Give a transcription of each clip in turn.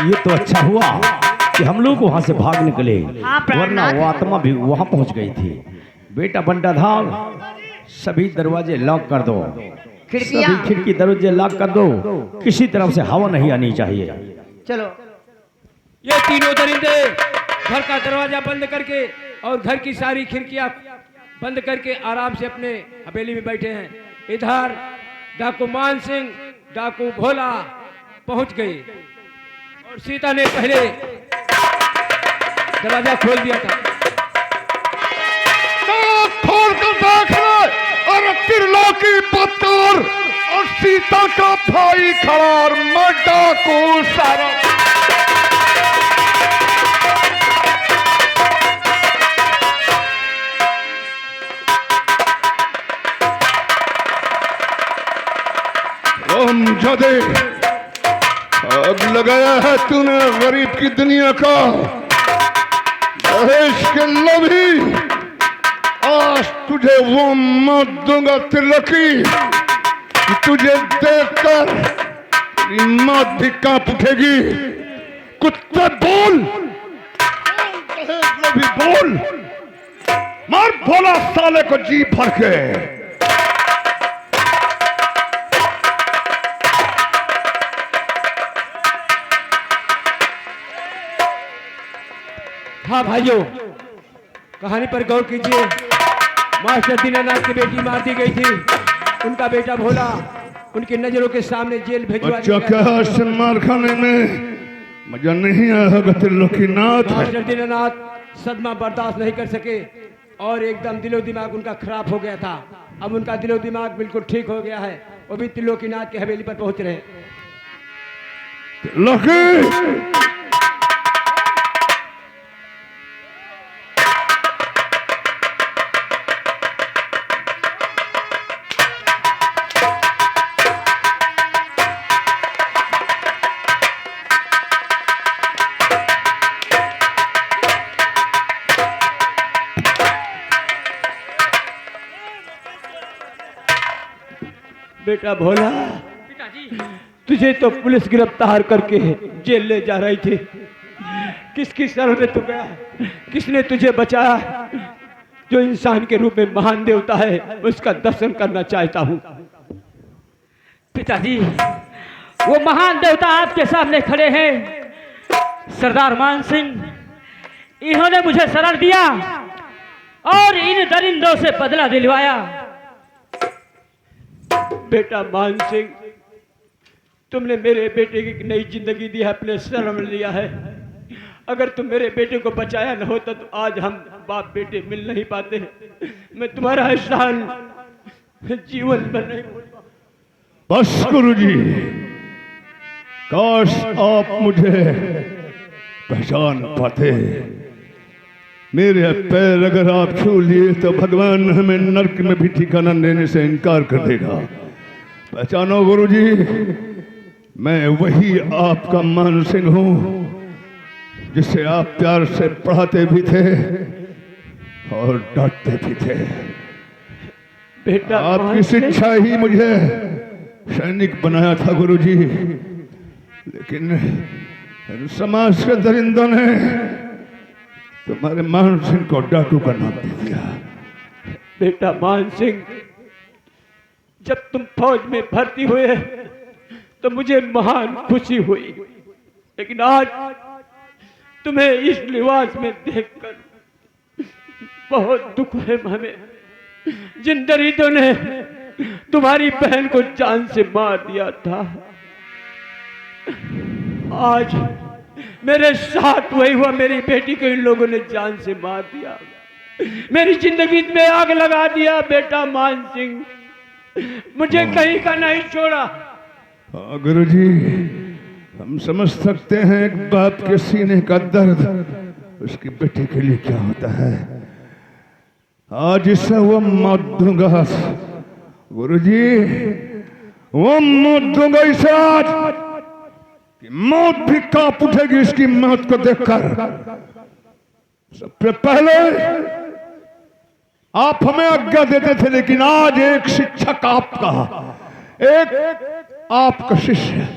ये तो अच्छा हुआ कि हम लोग वहां से भाग निकले, हाँ, वरना वो आत्मा भी वहां पहुंच गई थी। बेटा बंटाधार, सभी दरवाजे लॉक कर दो, खिड़कियां सभी खिड़की दरवाजे लॉक कर दो, किसी तरफ से हवा नहीं आनी चाहिए। चलो। ये तीनों दरिंदे घर का दरवाजा बंद करके और घर की सारी खिड़कियां बंद करके आराम से अपने हवेली में बैठे हैं। इधर डाकू मान सिंह, डाकू भोला पहुंच गए और सीता ने पहले दरवाजा खोल दिया था। खोल कर देख ले और त्रिलोकी पुत्र और सीता का भाई खड़ा और मैं डाकू सारा। जदे आग लगाया है तूने गरीब की दुनिया का, दहेज के लोभी। आज तुझे वो मौत दूंगा त्रिलोकी कि तुझे देखकर तेरी मौत भी कांप उठेगी। कुत्ते बोल, दहेज लोभी बोल, मार भोला साले को जी भर के। हाँ भाइयों, कहानी पर गौर कीजिए। मास्टर दीनानाथ की बेटी मार दी गई थी, उनका बेटा भोला उनकी नजरों के सामने जेल भिजवा दिया गया। से मार खाने में मजा नहीं आया त्रिलोकीनाथ। मास्टर दीनानाथ सदमा बर्दाश्त नहीं कर सके और एकदम दिलो दिमाग उनका खराब हो गया था। अब उनका दिलो दिमाग बिल्कुल ठीक हो गया है, वो भी त्रिलोकीनाथ की हवेली पर पहुंच रहे हैं। त्रिलोकी बेटा भोला, तुझे तो पुलिस गिरफ्तार करके जेल ले जा रही थी। किसकी शरण में तू गया? किसने तुझे बचाया? जो इंसान के रूप में महान देवता है, उसका दर्शन करना चाहता हूँ। पिताजी, वो महान देवता आपके सामने खड़े हैं, सरदार मान सिंह। इन्होंने मुझे शरण दिया और इन दरिंदों से बदला दिलवाया। बेटा मान सिंह, तुमने मेरे बेटे की नई जिंदगी दी है, अपने शरण में लिया है। अगर तुम मेरे बेटे को बचाया न होता तो आज हम बाप बेटे मिल नहीं पाते। मैं तुम्हारा एहसान जीवन भर नहीं भूल पाऊंगा। बस गुरुजी, काश आप मुझे पहचान पाते। मेरे पैर अगर आप छू लिए तो भगवान हमें नरक में भी ठिकाना देने से इनकार कर देगा। पहचानो गुरुजी, मैं वही आपका मान सिंह हूं जिसे आप प्यार से पढ़ाते भी थे और डांटते भी थे। बेटा, आपकी शिक्षा ही मुझे सैनिक बनाया था गुरुजी, लेकिन समाज के दरिंदों ने तुम्हारे मान सिंह को डाकू का नाम दे दिया। बेटा मान सिंह, जब तुम फौज में भर्ती हुए तो मुझे महान खुशी हुई, लेकिन आज तुम्हें इस लिबास में देखकर बहुत दुख है हमें। जिन दरिंदों ने तुम्हारी बहन को जान से मार दिया था, आज मेरे साथ वही हुआ। मेरी बेटी को इन लोगों ने जान से मार दिया, मेरी जिंदगी में आग लगा दिया। बेटा मान सिंह, मुझे कहीं का नहीं छोड़ा। गुरुजी, हम समझ सकते हैं एक बाप के सीने का दर्द उसकी बेटी के लिए क्या होता है। आज इसे वो मौत दूंगा गुरुजी, वो मौत दूंगा इसे आज कि मौत भी कांप उठेगी इसकी मौत को देखकर। सबसे पहले आप हमें आज्ञा देते थे, लेकिन आज एक शिक्षक आपका, एक आपका शिष्य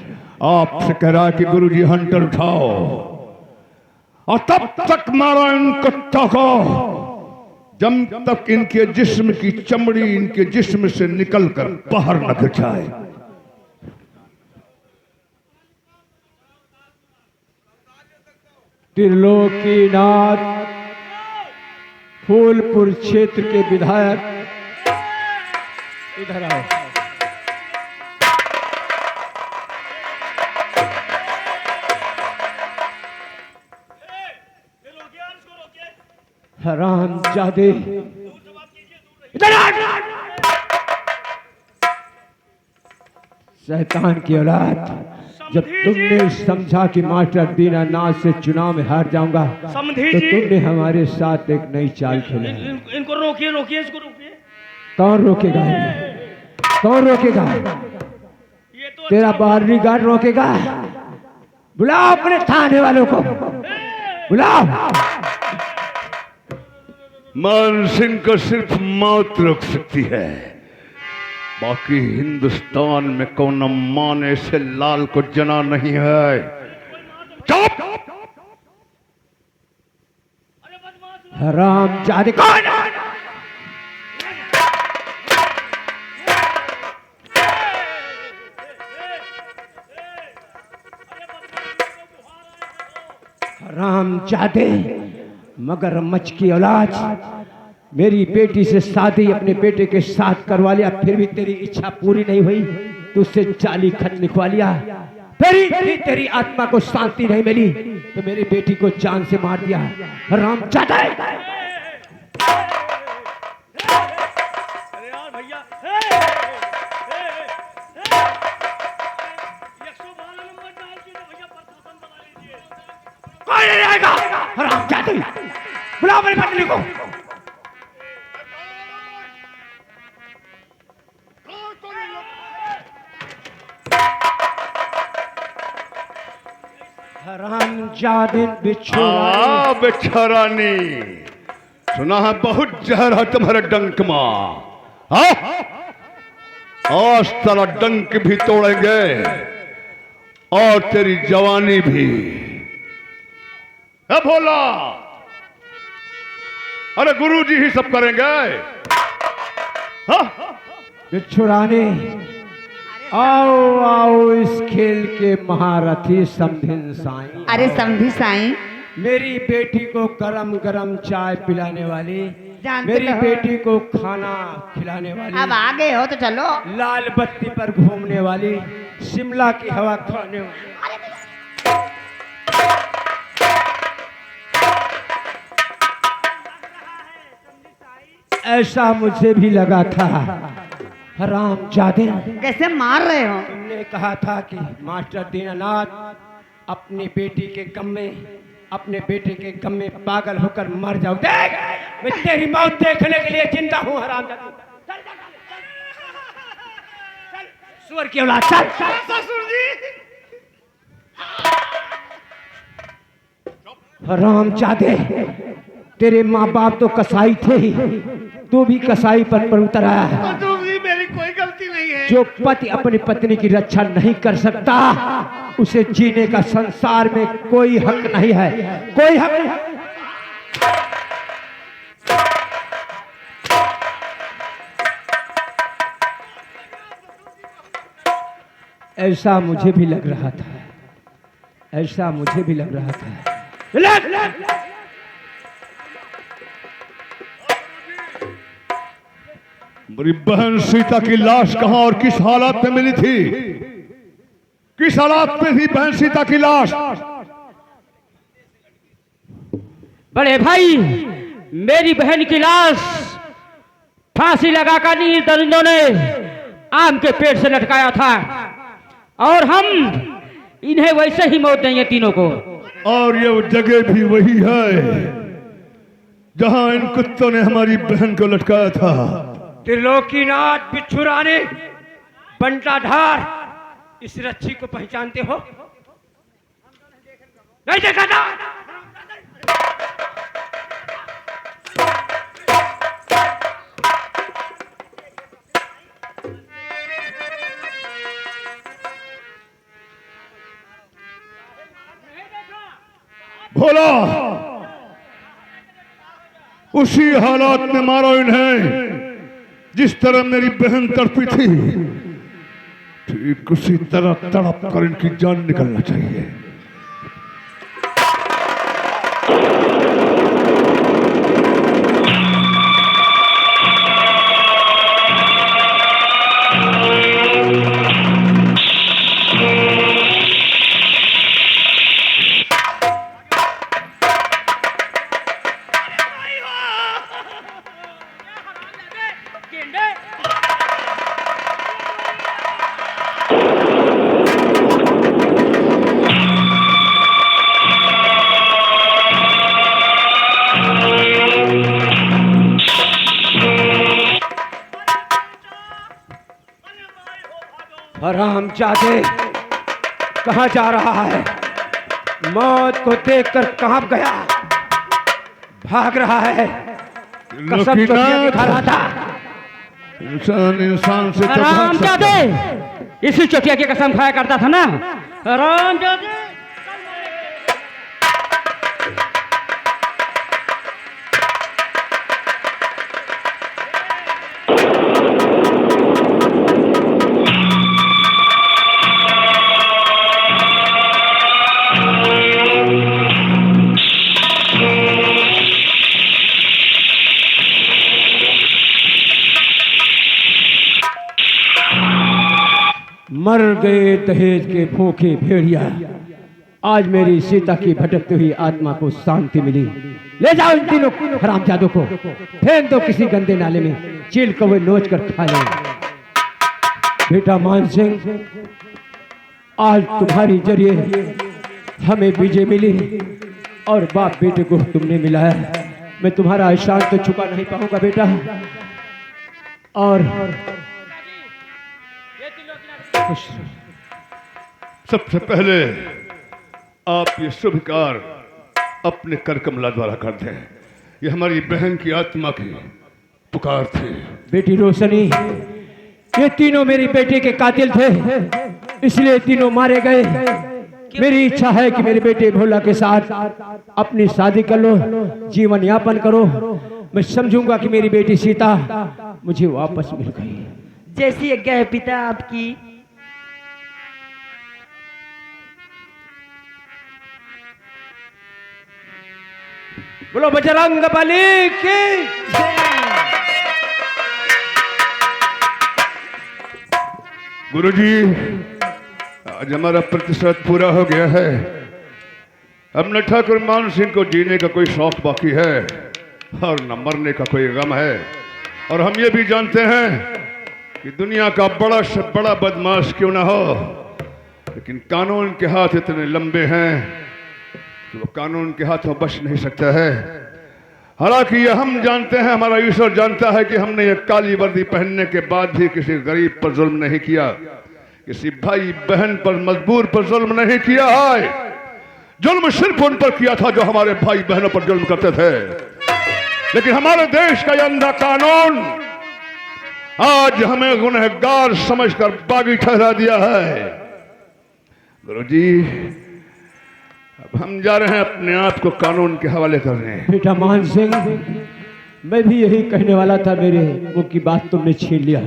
आपसे कह रहा है कि गुरुजी हंटर उठाओ और तब तक मारो इन कुत्तों को जब तक इनके जिस्म की चमड़ी इनके जिस्म से निकलकर बाहर न गिर जाए। त्रिलोकीनाथ फूलपुर क्षेत्र के विधायक इधर आओ। हरामजादे इधर आ! शैतान की औलाद, जब तुमने समझा कि मास्टर दीनानाथ से चुनाव में हार जाऊंगा तो तुमने हमारे साथ एक नई चाल खेला। इनको रोकिए, रोकिए, इसको रोकिए। कौन रोकेगा इन्हें? कौन रोकेगा? ये तो तेरा बारहवीं गार्ड रोकेगा? बुलाओ अपने थाने वालों को, बुलाओ। मान सिंह को सिर्फ मौत रोक सकती है, बाकी हिंदुस्तान में कौन माँ ने से लाल को जना नहीं है। चुप! हरामजादे कौन? हरामजादे मगरमच्छ की औलाद, मेरी बेटी से शादी अपने बेटे के साथ करवा लिया, फिर भी तेरी इच्छा पूरी नहीं हुई। तुझसे जाली खत लिखवा लिया, फिर भी तेरी आत्मा को शांति नहीं मिली तो मेरी बेटी को जान से मार दिया। हरामजादे! अरे यार भैया, 112 नंबर डाल के तो भैया प्रशासन बना लीजिए। कौन नहीं आएगा? हरामजादे! बुलाओ मेरी पत्नी को। हरामजादे बिच्छू बेचारानी, सुना है बहुत जहर है तुम्हारे डंक मां। आज तेरा डंक भी तोड़ेंगे और तेरी जवानी भी। है भोला, अरे गुरुजी ही सब करेंगे। बिच्छू रानी, आओ आओ इस खेल के महारथी समधिन साईं। अरे समझी साईं, मेरी बेटी को गरम गरम चाय पिलाने वाली, जानते मेरी तो हो। बेटी को खाना खिलाने वाली, अब आ गए हो तो चलो। लाल बत्ती पर घूमने वाली, शिमला की हवा खाने वाली। ऐसा मुझे भी लगा था। हरामजादे, कैसे मार रहे हो? तुमने कहा था कि मास्टर दीनानाथ अपनी बेटी के गम में, अपने बेटे के गम में पागल होकर मर जाओ। देख, मैं तेरी मौत देखने के लिए जिंदा हूँ। हरामजादे, चल, सुअर की औलाद, चल। ससुर जी, हरामजादे, तेरे माँ बाप तो कसाई थे ही, तू भी कसाई पर उतर आया है। मेरी कोई गलती नहीं है। जो पति अपनी पत्नी की रक्षा नहीं कर सकता, उसे जीने का संसार में कोई हक नहीं है, कोई हक नहीं। ऐसा मुझे भी लग रहा था, ऐसा मुझे भी लग रहा था। मेरी बहन सीता की लाश कहां और किस हालात में मिली थी? किस हालात में थी बहन सीता की लाश? बड़े भाई, मेरी बहन की लाश फांसी लगाकर इन दरिंदों ने आम के पेड़ से लटकाया था और हम इन्हें वैसे ही मौत देंगे तीनों को। और ये जगह भी वही है जहां इन कुत्तों ने हमारी बहन को लटकाया था। त्रिलोकीनाथ बिच्छू रानी, बंटाधार, इस रच्छी को पहचानते हो? नहीं देखा था? भोला, उसी हालात में मारो इन्हें जिस तरह मेरी बहन तड़पी थी, ठीक उसी तरह तड़प कर इनकी जान निकलना चाहिए। हरामजादे, कहाँ जा रहा है? मौत को देखकर कहाँ गया? भाग रहा है। कसम चोटिया खा रहा था। इंसान से तो भाग सकता है। हरामजादे, इसी चोटिया की कसम खाया करता था ना। हरामजादे, मर गए दहेज के भूखे भेड़िया। आज मेरी सीता की भटकती हुई आत्मा को शांति मिली। ले जाओ इन तीनों हरामजादों को, फेंक दो किसी गंदे नाले में, चील कौवे नोच कर खा ले। बेटा मान सिंह, आज तुम्हारी जरिए हमें विजय मिली और बाप बेटे को तुमने मिलाया। मैं तुम्हारा एहसान तो चुका नहीं पाऊंगा बेटा। और सबसे पहले आप ये शुभ कार्य अपने कर कमला द्वारा कर दें। ये हमारी बहन की आत्मा की पुकार थी। बेटी रोशनी, ये तीनों मेरी बेटे के कातिल थे, इसलिए तीनों मारे गए। मेरी इच्छा है कि मेरे बेटे भोला के साथ अपनी शादी कर लो, जीवन यापन करो। मैं समझूंगा कि मेरी बेटी सीता मुझे वापस मिल गई। जैसी आज्ञा है पिता आपकी। बोलो बजरंग बली की। गुरुजी, आज हमारा प्रतिशत पूरा हो गया है। अब न ठाकुर मान सिंह को जीने का कोई शौक बाकी है और न मरने का कोई गम है। और हम ये भी जानते हैं कि दुनिया का बड़ा से बड़ा बदमाश क्यों ना हो, लेकिन कानून के हाथ इतने लंबे हैं कि वो कानून के हाथों बच नहीं सकता है। हालांकि ये हम जानते हैं, हमारा ईश्वर जानता है कि हमने ये काली वर्दी पहनने के बाद भी किसी गरीब पर जुल्म नहीं किया, किसी भाई बहन पर मजबूर पर जुल्म नहीं किया है। जुल्म सिर्फ उन पर किया था जो हमारे भाई बहनों पर जुल्म करते थे। लेकिन हमारे देश का ये अंधा कानून आज हमें गुनहगार समझकर बागी ठहरा दिया है। गुरुजी, अब हम जा रहे हैं अपने आप को कानून के हवाले करने। बेटा मान सिंह, मैं भी यही कहने वाला था, मेरे मुंह की बात तुमने छीन लिया।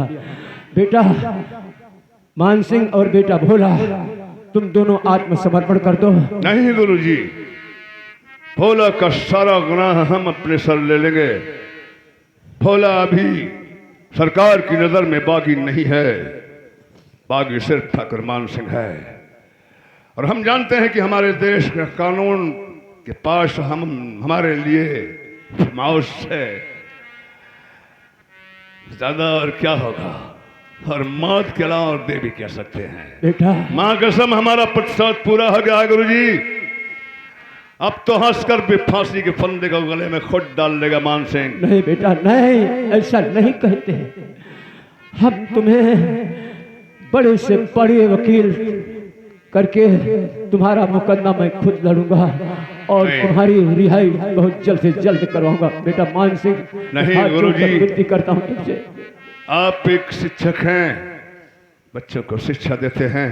बेटा मान सिंह और बेटा भोला, तुम दोनों आत्मसमर्पण कर दो। नहीं गुरुजी, भोला का सारा गुनाह हम अपने सर ले लेंगे। भोला अभी सरकार की नजर में बागी नहीं है, बागी सिर्फ ठाकुर मान सिंह है। और हम जानते हैं कि हमारे देश के कानून के पास हम हमारे लिए माउस है ज्यादा और क्या होगा, और मौत के अलावा और दे भी कह सकते हैं। बेटा मां कसम, हमारा प्रतिशत पूरा हो गया है गुरुजी। अब तो हंसकर भी फांसी के फंदे को गले में खुद डाल देगा मान सिंह। नहीं बेटा नहीं, ऐसा नहीं कहते। हम तुम्हें बड़े से बड़े वकील करके तुम्हारा मुकदमा मैं खुद लड़ूंगा और तुम्हारी रिहाई बहुत जल्द से जल्द करवाऊंगा। बेटा मान सिंह, नहीं गुरुजी, विनती करता हूँ तुमसे। आप एक शिक्षक हैं, बच्चों को शिक्षा देते हैं,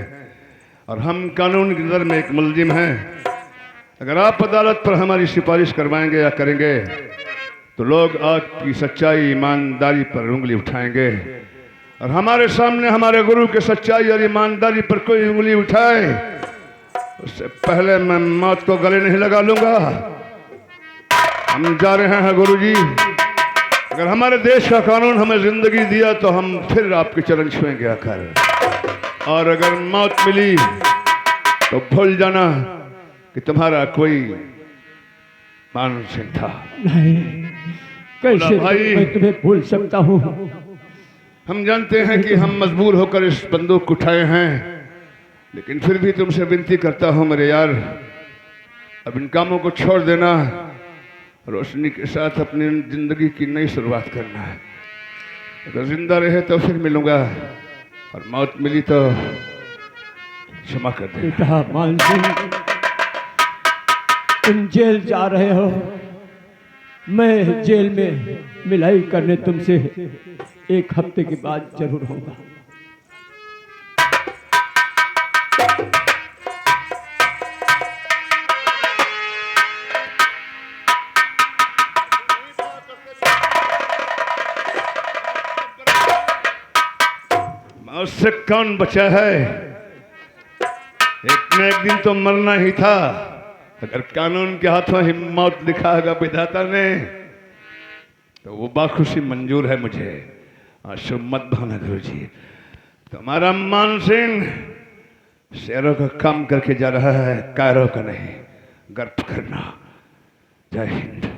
और हम कानून की नजर में एक मुलजिम हैं। अगर आप अदालत पर हमारी सिफारिश करवाएंगे या करेंगे तो लोग आपकी सच्चाई ईमानदारी पर उंगली उठाएंगे, और हमारे सामने हमारे गुरु के सच्चाई और ईमानदारी पर कोई उंगली उठाए उससे पहले मैं मौत को गले नहीं लगा लूंगा। हम जा रहे हैं गुरुजी। अगर हमारे देश का कानून हमें जिंदगी दिया तो हम फिर आपके चरण छुएंगे आकर, और अगर मौत मिली तो भूल जाना कि तुम्हारा कोई मान सिंह था। नहीं, कैसे भाई, मैं तुम्हें भूल सकता हूँ। हम जानते हैं कि हम मजबूर होकर इस बंदूक उठाए हैं, लेकिन फिर भी तुमसे विनती करता हूं मेरे यार, अब इन कामों को छोड़ देना, रोशनी के साथ अपनी जिंदगी की नई शुरुआत करना है। अगर जिंदा रहे तो फिर मिलूंगा, और मौत मिली तो क्षमा कर देना। बेटा मान सिंह, तुम जेल जा रहे हो, मैं जेल में मिलाई करने तुमसे 1 हफ्ते के बाद जरूर होगा। उससे कौन बचा है? एक न एक दिन तो मरना ही था। अगर कानून के हाथों ही मौत लिखा होगा विधाता ने, तो वो बाखुशी मंजूर है मुझे। आंसू मत बहाना गुरुजी। तुम्हारा मान सिंह शेरों का काम करके जा रहा है, कायरों का नहीं। गर्व करना। जय हिंद।